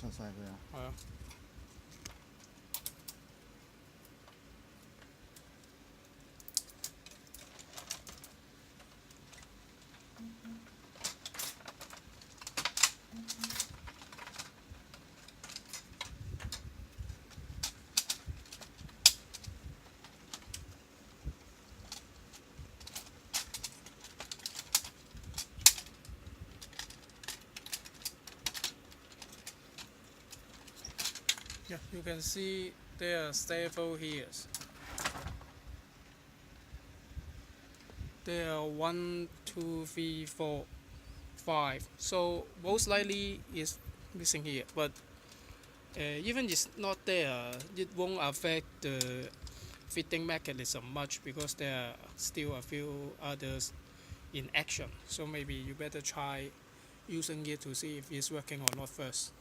拆晒佢啊。係啊。Yeah, you can see there are several here. There are 1, 2, 3, 4, 5. So most likely is missing here, but even it's not there, it won't affect the fitting mechanism much because there are still a few others in action. So maybe you better try using it to see if it's working or not first.